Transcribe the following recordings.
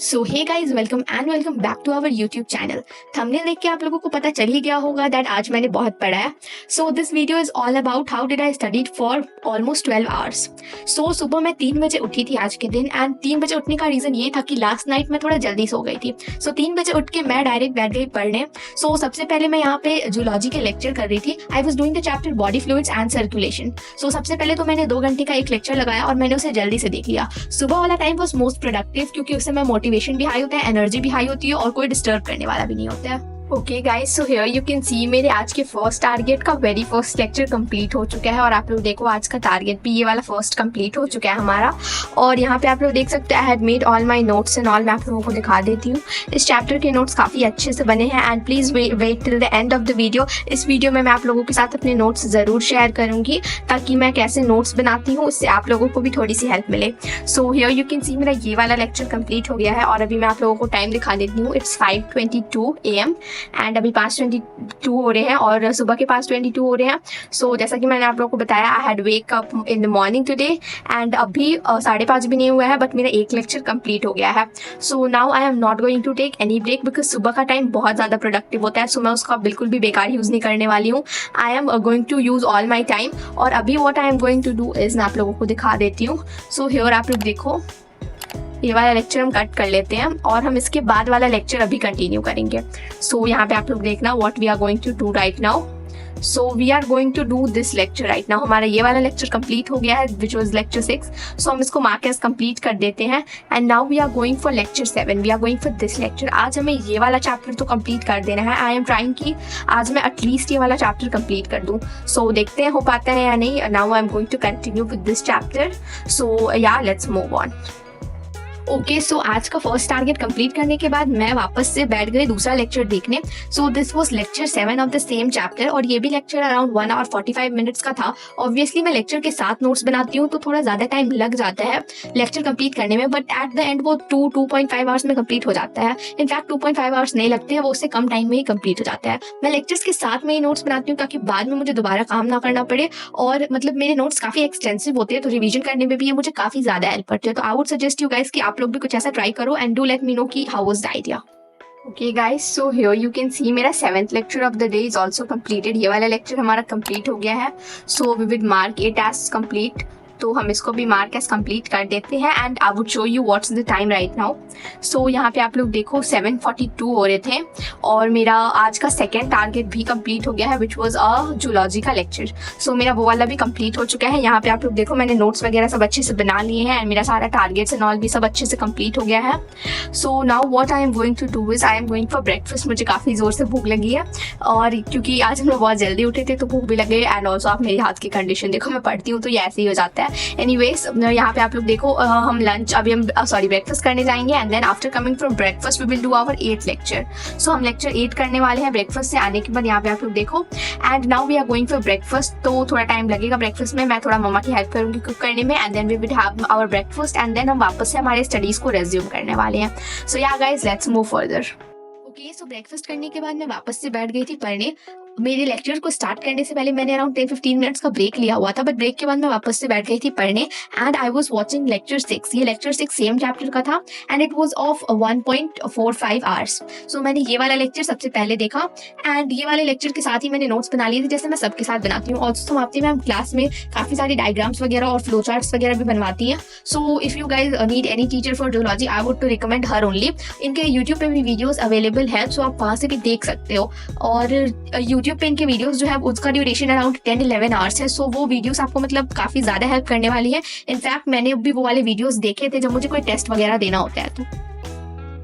So hey guys welcome back to our YouTube channel. Thumbnail देख के आप लोगों को पता चल ही गया होगा दैट आज मैंने बहुत पढ़ा है। So this video is all about how did I studied for almost 12 hours. So सुबह मैं 3 बजे उठी थी आज के दिन, एंड 3 बजे उठने का रीज़न ये था कि लास्ट नाइट मैं थोड़ा जल्दी सो गई थी। सो 3 बजे उठ के मैं डायरेक्ट बैठ गई पढ़ने। सो सबसे पहले मैं यहाँ पे जूलॉजी के लेक्चर कर रही थी। I was doing the chapter body fluids and circulation. So सबसे पहले तो मैंने 2 घंटे का एक लेक्चर लगाया और मैंने उसे जल्दी से देख लिया। सुबह वाला टाइम वॉज मोस्ट प्रोडक्टिव क्योंकि उस समय मोटिवेशन भी हाई होता है, एनर्जी भी हाई होती है और कोई डिस्टर्ब करने वाला भी नहीं होता है। Okay guys, so here you can सी मेरे आज के फर्स्ट टारगेट का वेरी फर्स्ट लेक्चर कंप्लीट हो चुका है, और आप लोग देखो आज का टारगेट भी ये वाला फर्स्ट कंप्लीट हो चुका है हमारा। और यहाँ पे आप लोग देख सकते हैं I had made all my notes and all. मैं आप लोगों को दिखा देती हूँ। इस चैप्टर के नोट्स काफ़ी अच्छे से बने हैं, and please wait till the end of the video. इस वीडियो में मैं आप लोगों के साथ अपने नोट्स ज़रूर शेयर करूँगी ताकि मैं कैसे नोट्स बनाती हूँ उससे आप लोगों को भी थोड़ी सी हेल्प मिले। सो हियर यू कैन सी मेरा ये वाला लेक्चर कंप्लीट हो गया है, और अभी मैं आप लोगों को टाइम दिखा देती हूँ। इट्स 5:22 AM एंड अभी 5:22 हो रहे हैं और सुबह के 5:22 हो रहे हैं। सो जैसा कि मैंने आप लोगों को बताया, I had wake up in the morning today, and अभी 5:30 भी नहीं हुआ है बट मेरा एक लेक्चर कंप्लीट हो गया है। So now I am not going to take any break because सुबह का टाइम बहुत ज़्यादा प्रोडक्टिव होता है। सो मैं उसका बिल्कुल भी बेकार यूज़ नहीं करने वाली हूँ। I am going to use all my time. और अभी what I am going to do is मैं आप लोगों को दिखा देती हूँ। सो हियर आप लोग देखो, ये वाला लेक्चर हम कट कर लेते हैं और हम इसके बाद वाला लेक्चर अभी कंटिन्यू करेंगे। सो यहाँ पे आप लोग देखना what we are going to do right now. So we are going to do this lecture right now. हमारा ये वाला लेक्चर कंप्लीट हो गया है विच वॉज लेक्चर 6। सो हम इसको मार्क एज कंप्लीट कर देते हैं, and now we are going for lecture 7। We are going for this lecture. आज हमें ये वाला चैप्टर तो कंप्लीट कर देना है। आई एम ट्राइंग कि आज मैं एटलीस्ट ये वाला चैप्टर कंप्लीट कर दूँ। सो देखते हैं हो पाता है या नहीं। Now I am going to continue with this chapter. So yeah let's move on. Okay, so आज का फर्स्ट टारगेट कंप्लीट करने के बाद मैं वापस से बैठ गई दूसरा लेक्चर देखने। So this was lecture 7 of the same chapter, और ये भी लेक्चर अराउंड 1 hour 45 minutes का था। ऑब्वियसली मैं लेक्चर के साथ नोट्स बनाती हूँ तो थोड़ा ज़्यादा टाइम लग जाता है लेक्चर कंप्लीट करने में, बट एट द एंड वो 2.5 hours में कंप्लीट हो जाता है। इनफैक्ट 2.5 hours नहीं लगते हैं, वो उससे कम टाइम में ही कंप्लीट हो जाता है। मैं लेक्चर्स के साथ में ही नोट्स बनाती हूँ ताकि बाद में मुझे दोबारा काम ना करना पड़े, और मतलब मेरे नोट्स काफ़ी एक्सटेंसिव होते हैं तो रिवीजन करने में भी ये मुझे काफ़ी ज़्यादा हेल्प करती है। तो I would suggest you guys कि आप लोग भी कुछ ऐसा ट्राई करो, and do let me know कि how was the idea. Okay guys, so here you can see मेरा 7th lecture of the day is also completed. ये वाला लेक्चर हमारा कंप्लीट हो गया है। So we will mark it as complete. तो हम इसको भी मार्क एज कंप्लीट कर देते हैं, and I would show you what's the time right now. So यहाँ पे आप लोग देखो 7:42 हो रहे थे, और मेरा आज का सेकेंड टारगेट भी कंप्लीट हो गया है विच वॉज अ जूलॉजी का लेक्चर। सो मेरा वो वाला भी कंप्लीट हो चुका है। यहाँ पे आप लोग देखो मैंने नोट्स वगैरह सब अच्छे से बना लिए हैं, एंड मेरा सारा टारगेट्स एंड ऑल भी सब अच्छे से कंप्लीट हो गया है। So now what I am going to do is I am going for breakfast. मुझे काफ़ी ज़ोर से भूख लगी है, और क्योंकि आज हम लोग बहुत जल्दी उठे थे तो भूख भी लग गई, एंड ऑल्सो आप मेरे हाथ की कंडीशन देखो, मैं पढ़ती हूँ तो ये ऐसे ही हो जाता है। एनीवेज यहाँ पे आप लोग देखो हम लंच अभी हम ब्रेकफास्ट करने जाएंगे, and then after coming from breakfast we will do our 8th lecture. So हम लेक्चर 8 करने वाले हैं ब्रेकफास्ट से आने के बाद। यहाँ पे आप लोग देखो, and now we are going for breakfast. तो थोड़ा टाइम लगेगा ब्रेकफास्ट में, मैं थोड़ा मम्मा की हेल्प करूँगी कुक करने में, and then we will have our breakfast, and then हम वापस से हमारे स्टडीज़ को रेज्यूम करने वाले हैं। So yeah guys let's move further. Okay, so breakfast करने के बाद मैं वापस से बैठ गई थी पढ़ने। मेरे लेक्चर को स्टार्ट करने से पहले मैंने अराउंड 10-15 मिनट्स का ब्रेक लिया हुआ था, बट ब्रेक के बाद मैं वापस से बैठ गई थी पढ़ने, and I was watching lecture 6। ये लेक्चर 6 सेम चैप्टर का था, and it was of 1.45 hours। सो मैंने ये वाला लेक्चर सबसे पहले देखा, एंड ये वाले लेक्चर के साथ ही मैंने नोट्स बना लिए थे जैसे मैं सबके साथ बनाती हूँ। ऑल्सो समाप्ति में हम क्लास में काफ़ी सारी डायग्राम्स वगैरह और फ्लो चार्ट्स वगैरह भी बनवाती हैं। So if you guys need any teacher for zoology I would to recommend her only. इनके यूट्यूब पे भी वीडियोज़ अवेलेबल हैं, सो आप वहाँ से भी देख सकते हो। और यूट्यूब पे इनके वीडियोस जो है उसका ड्यूरेशन अराउंड 10-11 आवर्स है। सो वो वीडियोस आपको मतलब काफ़ी ज़्यादा हेल्प करने वाली है। इनफैक्ट मैंने भी वो वाले वीडियोस देखे थे जब मुझे कोई टेस्ट वगैरह देना होता है तो।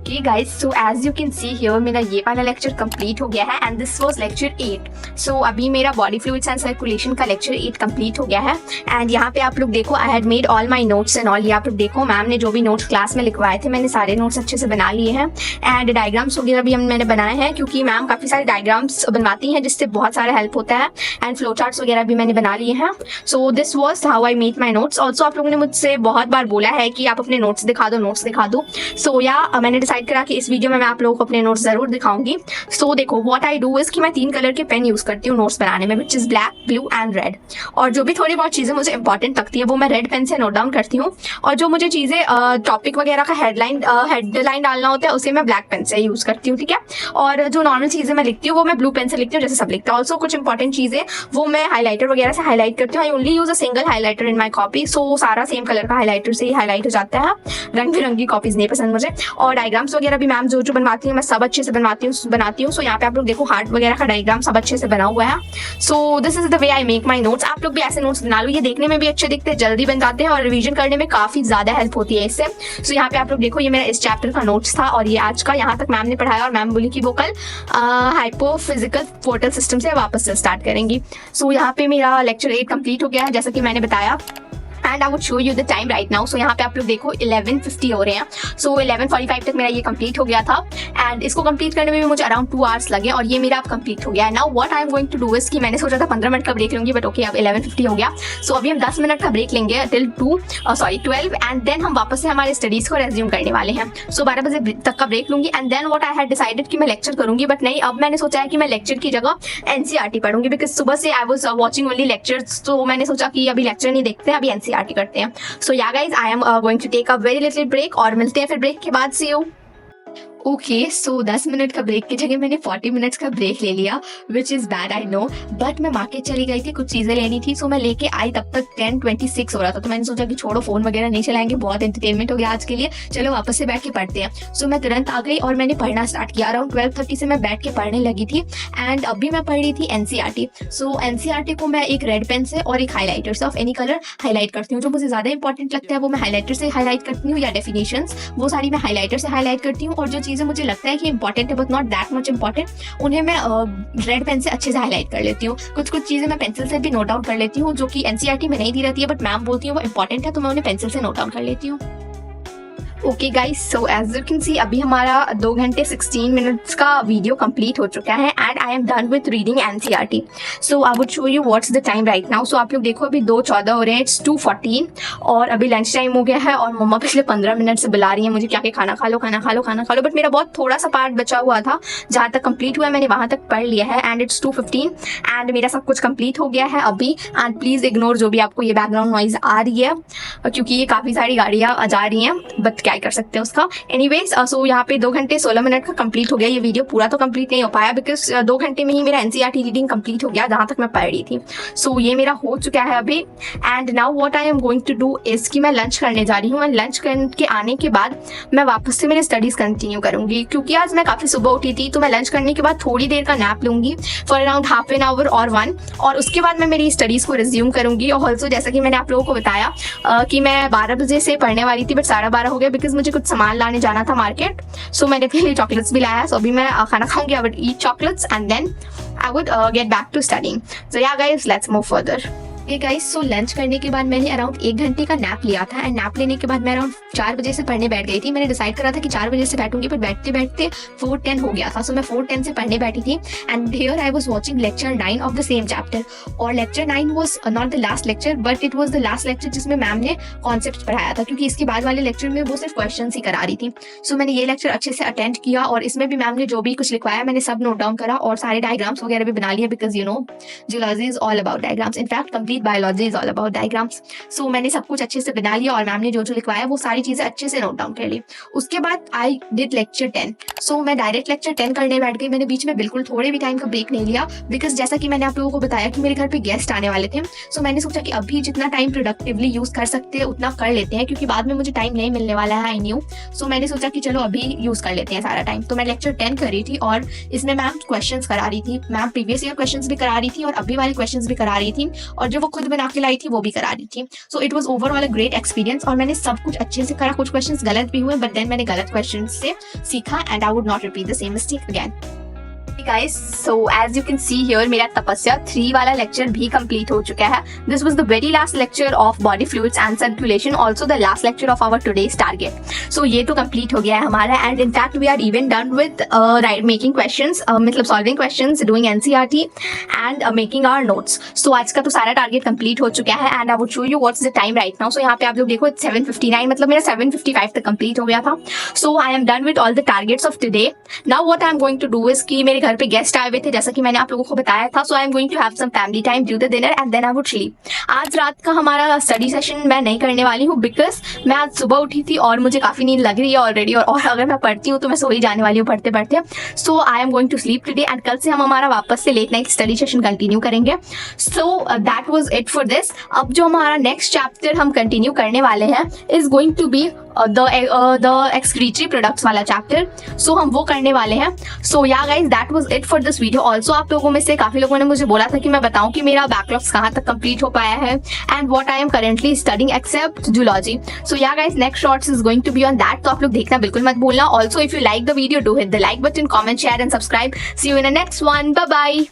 Okay guys, so as you can see here मेरा ये वाला लेक्चर कंप्लीट हो गया है, एंड दिस वाज लेक्चर 8। सो अभी मेरा बॉडी फ्लूइड्स एंड सर्कुलेशन का लेक्चर 8 कंप्लीट हो गया है, एंड यहाँ पे आप लोग देखो I had made all my notes and all. ये आप लोग देखो मैम ने जो भी नोट्स क्लास में लिखवाए थे मैंने सारे नोट्स अच्छे से बना लिए हैं, एंड डायग्राम्स वगैरह भी मैंने बनाए हैं क्योंकि मैम काफ़ी सारे डायग्राम्स बनवाती हैं जिससे बहुत सारा हेल्प होता है, एंड फ्लो चार्ट्स वगैरह भी मैंने बना लिए हैं। So this was how I made my notes. Also आप लोगों ने मुझसे बहुत बार बोला है कि आप अपने नोट्स दिखा दो, नोट्स दिखा दो। सो या मैंने डिसाइड डिसाइड करा कि इस वीडियो में मैं आप लोगों को अपने नोट्स जरूर दिखाऊंगी। सो देखो व्हाट आई डू इज कि मैं 3 कलर के पेन यूज करती हूँ नोट्स बनाने में, which is black, blue and red. और जो भी थोड़ी बहुत चीजें मुझे इंपॉर्टेंट लगती है वो मैं रेड पेन से नोट डाउन करती हूँ, और जो मुझे चीजें टॉपिक वगैरह का हेडलाइन डालना होता है उसे मैं ब्लैक पेन से यूज करती हूँ, ठीक है। और जो नॉर्मल चीजें मैं लिखती हूँ वो मैं ब्लू पेन से लिखती हूँ, जैसे सब लिखते हैं। ऑल्सो कुछ इंपॉर्टेंट चीजें वो मैं हाईलाइटर वगैरह से हाईलाइट करती हूँ। I only use a single highlighter in my copy, so सारा सेम कलर का हाईलाइटर से ही हाईलाइट हो जाता है। रंग बिरंगी कॉपीज नहीं पसंद मुझे। और डायग्राम्स वगैरह भी मैम जो बनवाती हूँ मैं सब अच्छे से बनवाती हूँ। सो यहाँ पे आप लोग देखो हार्ट वगैरह का डायग्राम सब अच्छे से बना हुआ है। So this is the way I make my notes. आप लोग भी ऐसे नोट्स बना लो, ये देखने में भी अच्छे दिखते हैं, जल्दी बन जाते हैं और रिवीजन करने में काफी ज्यादा हेल्प होती है इससे। सो यहाँ पे आप लोग देखो ये मेरा इस चैप्टर का नोट्स था और ये आज का यहाँ तक मैम ने पढ़ाया, और मैम बोली कि वो कल हाइपोफिजिकल पोर्टल सिस्टम से वापस से स्टार्ट करेंगी। सो यहाँ पे मेरा लेक्चर 8 कंप्लीट हो गया है जैसा कि मैंने बताया, and I would show you the time right now. So यहाँ पे आप लोग देखो 11:50 हो रहे हैं। सो 11:45 तक मेरा ये कंप्लीट हो गया था, एंड इसको कंप्लीट करने में भी मुझे अराउंड 2 आवर्स लगे, और ये मेरा अब कंप्लीट हो गया है। Now what I am going to do is कि मैंने सोचा था 15 मिनट का ब्रेक लूंगी, बट ओके अब 11:50 हो गया। सो अभी हम 10 मिनट का ब्रेक लेंगे टिल 12, एंड देन हम वापस से हमारे स्टडीज को रेज्यूम करने वाले हैं। सो 12 बजे तक का ब्रेक लूंगी, and then what I had decided कि मैं लेक्चर करूंगी, बट नहीं, अब मैंने सोचा है कि मैं लेक्चर की जगह एनसीईआरटी पढ़ूंगी, बिकॉज सुबह से आई वाज वाचिंग ओनली लेक्चर्स। तो मैंने सोचा कि अभी लेक्चर नहीं देखते हैं, अभी एनसीईआरटी करते हैं। So yeah guys, I am going to take a very little break, और मिलते हैं फिर ब्रेक के बाद। See you। Okay so 10 minute का ब्रेक की जगह मैंने 40 मिनट्स का ब्रेक ले लिया, which is bad I know, but मैं मार्केट चली गई थी, कुछ चीज़ें लेनी थी। सो मैं लेके आई तब तक 10:26 हो रहा था, तो मैंने सोचा कि छोड़ो फोन वगैरह नहीं चलाएंगे, बहुत एंटरटेनमेंट हो गया आज के लिए, चलो वापस से बैठ के पढ़ते हैं। सो मैं तुरंत आ गई और मैंने पढ़ना स्टार्ट किया। अराउंड 12:30 से मैं बैठ के पढ़ने लगी थी, एंड अभी मैं पढ़ रही थी एनसीईआरटी। सो एनसीईआरटी को मैं एक रेड पेन से और एक हाईलाइटर से ऑफ एनी कलर हाईलाइट करती हूँ। जो मुझे ज़्यादा इंपॉर्टेंट लगता है वो मैं हाईलाइटर से हाईलाइट करती हूँ, या डेफिनेशंस वो सारी मैं हाईलाइटर से हाईलाइट करती हूँ, और जो चीज़ें मुझे लगता है कि इंपॉर्टेंट है but not that much important, उन्हें मैं रेड पेन से अच्छे से हाईलाइट कर लेती हूँ। कुछ चीजें मैं पेंसिल से भी नोट डाउन कर लेती हूँ, जो कि एनसीईआरटी में नहीं दी रहती है, बट मैम बोलती है वो इंपॉर्टेंट है, तो मैं उन्हें पेंसिल से नोट डाउन कर लेती हूँ। Okay guys, so as you can see अभी हमारा 2 घंटे 16 मिनट्स का वीडियो कंप्लीट हो चुका है, and I am done with reading NCERT. So I would show you what's the time right now. So आप लोग देखो अभी 2:14 हो रहे हैं, इट्स 2:14, और अभी लंच टाइम हो गया है, और मम्मा पिछले 15 मिनट से बुला रही है मुझे क्या कि खाना खा लो खाना खा लो खाना खा लो, बट मेरा बहुत थोड़ा सा पार्ट बचा हुआ था, जहाँ तक कंप्लीट हुआ है मैंने वहाँ तक पढ़ लिया है, एंड इट्स 2:15 एंड मेरा सब कुछ कंप्लीट हो गया है अभी। एंड प्लीज़ इग्नोर जो भी आपको ये बैकग्राउंड नॉइज आ रही है, क्योंकि ये काफ़ी सारी गाड़ियाँ जा रही हैं, बट क्या कर सकते हैं उसका। एनीवेज सो यहाँ पे 2 घंटे 16 मिनट का कंप्लीट हो गया। ये वीडियो पूरा तो कंप्लीट नहीं हो पाया, बिकॉज 2 घंटे में ही मेरा एनसीईआरटी रीडिंग कंप्लीट हो गया जहाँ तक मैं पढ़ रही थी। सो ये मेरा हो चुका है अभी, and now what I am going to do is कि मैं लंच करने जा रही हूँ, एंड लंच करके आने के बाद मैं वापस से मेरी स्टडीज कंटिन्यू करूंगी, क्योंकि आज मैं काफ़ी सुबह उठी थी। तो मैं लंच करने के बाद थोड़ी देर का नैप लूंगी for around half an hour और 1, और उसके बाद मैं मेरी स्टडीज़ को रिज्यूम करूंगी। और ऑल्सो जैसा कि मैंने आप लोगों को बताया कि मैं 12 बजे से पढ़ने वाली थी, बट 12:30 हो गया, बिकॉज मुझे कुछ सामान लाने जाना था मार्केट। सो मैंने अपने लिए चॉकलेट्स भी लाया, सो अभी मैं खाना खाऊंगी। I would eat chocolates and then I would get back to studying. So yeah guys, let's move further. Guys, so lunch करने के बाद मैंने अराउंड 1 घंटे का नैप लिया था, एंड नैप लेने के बाद मैं अराउंड 4 बजे से पढ़ने बैठ गई थी। मैंने डिसाइड करा था कि 4 बजे से बैठूंगी, पर बैठते बैठते 4:10 हो गया था। सो मैं 4:10 से पढ़ने बैठी थी, and here I was watching lecture 9 of the same chapter. और lecture 9 was not the last lecture, but it was the last lecture जिसमें मैम ने कॉन्सेप्ट पढ़ाया था, क्योंकि इसके बाद वाले लेक्चर में वो सिर्फ क्वेश्चन ही करा रही थी। सो मैंने ये लेक्चर अच्छे से अटेंड किया, और इसमें भी मैम ने जो भी कुछ लिखवाया मैंने सब नोट डाउन करा, और सारे डायग्राम्स वगैरह भी बना लिए, because you know geology is all about diagrams, in fact complete biology is all about diagrams. So मैंने सब कुछ अच्छे से बना लिया, और मैम ने जो लिखवाया वो सारी चीजें अच्छे से नोट डाउन कर ली। उसके बाद आई डिड लेक्चर 10। सो मैं डायरेक्ट लेक्चर 10 करने बैठ गई। मैंने बीच में बिल्कुल थोड़े भी टाइम का ब्रेक नहीं लिया, बिकॉज जैसा कि मैंने आप लोगों को बताया कि मेरे घर पे गेस्ट आने वाले थे। सो मैंने सोचा कि अभी जितना टाइम प्रोडक्टिवली यूज कर सकते हैं उतना कर लेते हैं, क्योंकि बाद में मुझे टाइम नहीं मिलने वाला है, आई न्यू। सो मैंने सोचा कि चलो अभी यूज कर लेते हैं सारा टाइम। तो मैं लेक्चर 10 कर रही थी, और इसमें मैम क्वेश्चंस करा रही थी। मैम प्रीवियस ईयर क्वेश्चंस भी करा रही थी, और अभी वाले क्वेश्चंस भी करा रही थी, और जो वो खुद बना के लाई थी वो भी करा रही थी। So it was overall a great experience, और मैंने सब कुछ अच्छे से करा। कुछ क्वेश्चंस गलत भी हुए, बट देन मैंने गलत क्वेश्चंस से सीखा, and I would not repeat the same mistake again. guys, so as you can see here मेरा तपस्या 3 वाला लेक्चर भी कंप्लीट हो चुका है. This was the very last lecture of body fluids and circulation, also the last lecture of our today's target. So ये तो complete हो गया है हमारा, and in fact we are even done with making questions, मतलब solving questions, doing NCERT and making our notes. So आज का तो सारा टारगेट कंप्लीट हो चुका है, and I would show you what's the time right now. So यहाँ पे आप लोग देखो 7:59, मतलब मेरा 7:55 तक कंप्लीट हो गया था. So I am done with all the targets of today. Now what I am going to do is कि मेरे घर पे गेस्ट आए हुए थे जैसा कि मैंने आप लोगों को बताया था. So I am going to have some family time, do the dinner and then I would sleep. आज रात का हमारा स्टडी सेशन मैं नहीं करने वाली हूँ बिकॉज मैं आज सुबह उठी थी और मुझे काफी नींद लग रही है ऑलरेडी, और अगर मैं पढ़ती हूँ तो मैं सो ही जाने वाली हूँ पढ़ते पढ़ते. So I am going to sleep today and कल से हम हमारा वापस से late night study session continue करेंगे. So that was it for this. अब जो हमारा नेक्स्ट चैप्टर हम कंटिन्यू करने वाले हैं is going to be the excretory products वाला चैप्टर. सो हम वो करने वाले हैं. So yeah guys that was it for this video. Also आप लोगों में से काफी लोगों ने मुझे बोला था कि मैं बताऊं कि मेरा बैकलॉग्स कहाँ तक कंप्लीट हो पाया है and what I am currently studying except zoology. So yeah guys next shorts is going to be on that, तो आप लोग देखना बिल्कुल मत भूलना. Also if you like the video do hit the like button, comment, share and subscribe. See you in the next one. Bye bye.